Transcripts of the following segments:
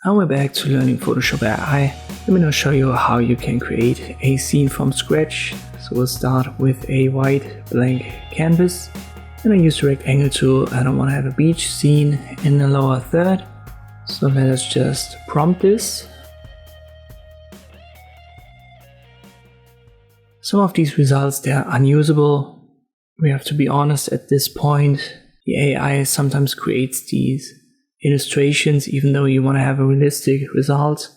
And we're back to learning Photoshop AI. Let me now show you how you can create a scene from scratch. So we'll start with a white blank canvas. And I use the rectangle tool and I want to have a beach scene in the lower third. So let us just prompt this. Some of these results, they are unusable. We have to be honest at this point. The AI sometimes creates these illustrations even though you want to have a realistic result.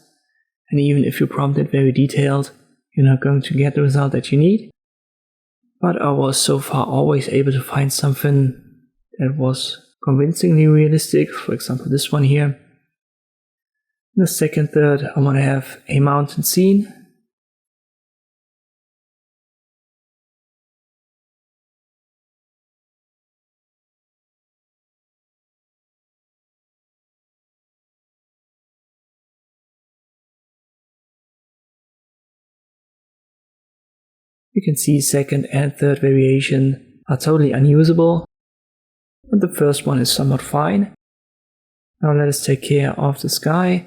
And even if you prompt it very detailed, you're not going to get the result that you need. But I was so far always able to find something that was convincingly realistic. For example, this one here. In the second third, I want to have a mountain scene. You can see second and third variation are totally unusable, but the first one is somewhat fine. Now let us take care of the sky.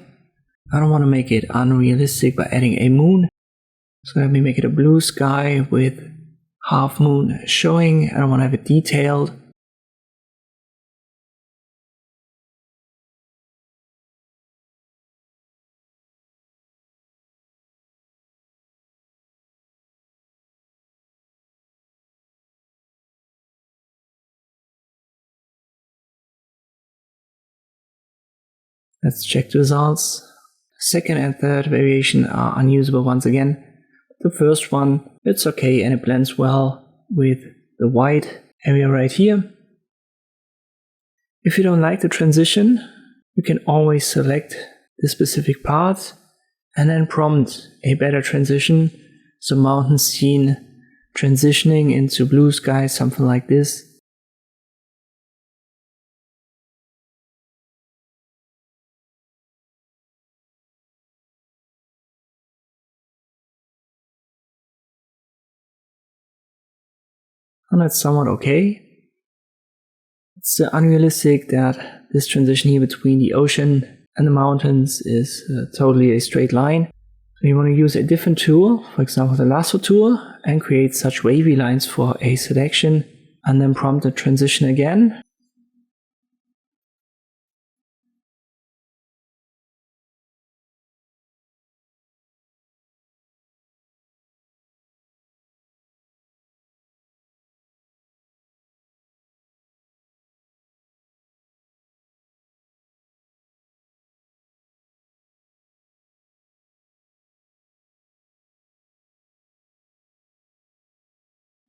I don't want to make it unrealistic by adding a moon. So let me make it a blue sky with half moon showing. I don't want to have it detailed. Let's check the results. Second and third variation are unusable once again. The first one, it's okay and it blends well with the white area right here. If you don't like the transition, you can always select the specific part and then prompt a better transition. So mountain scene transitioning into blue sky, something like this. And that's somewhat okay. It's unrealistic that this transition here between the ocean and the mountains is totally a straight line. So you want to use a different tool, for example the lasso tool, and create such wavy lines for a selection and then prompt the transition again.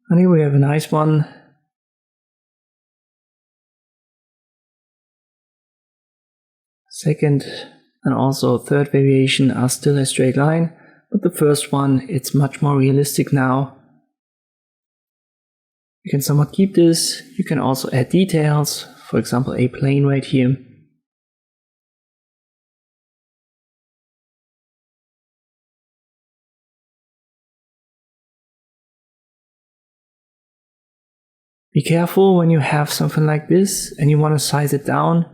And here we have a nice one. Second and also third variation are still a straight line, but the first one, it's much more realistic now. You can somewhat keep this. You can also add details, for example a plane right here. Be careful when you have something like this and you want to size it down.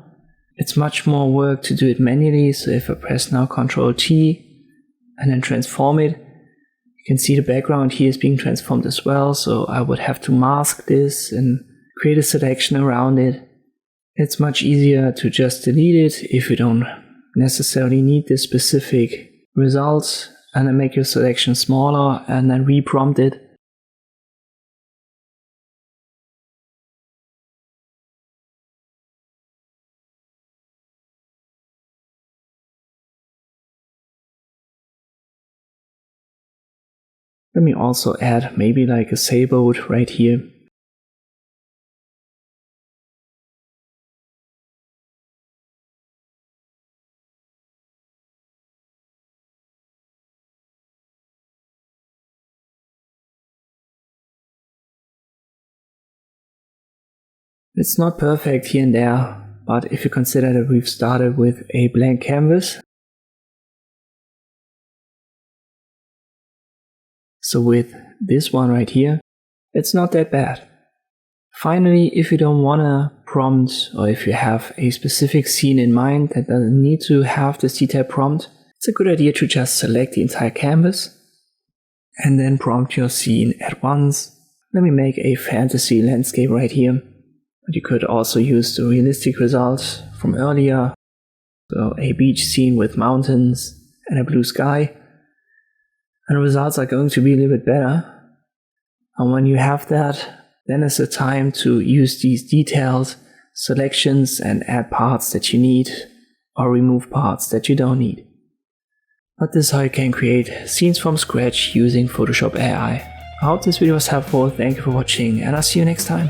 It's much more work to do it manually. So if I press now Ctrl T and then transform it, you can see the background here is being transformed as well. So I would have to mask this and create a selection around it. It's much easier to just delete it if you don't necessarily need this specific result, and then make your selection smaller and then re-prompt it. Let me also add maybe like a sailboat right here. It's not perfect here and there, but if you consider that we've started with a blank canvas, so with this one right here, it's not that bad. Finally, if you don't want to prompt, or if you have a specific scene in mind that doesn't need to have this detailed prompt, it's a good idea to just select the entire canvas and then prompt your scene at once. Let me make a fantasy landscape right here. But you could also use the realistic results from earlier. So a beach scene with mountains and a blue sky. And the results are going to be a little bit better. And when you have that, then is the time to use these detailed selections and add parts that you need or remove parts that you don't need. But this is how you can create scenes from scratch using Photoshop AI. I hope this video was helpful, thank you for watching, and I'll see you next time.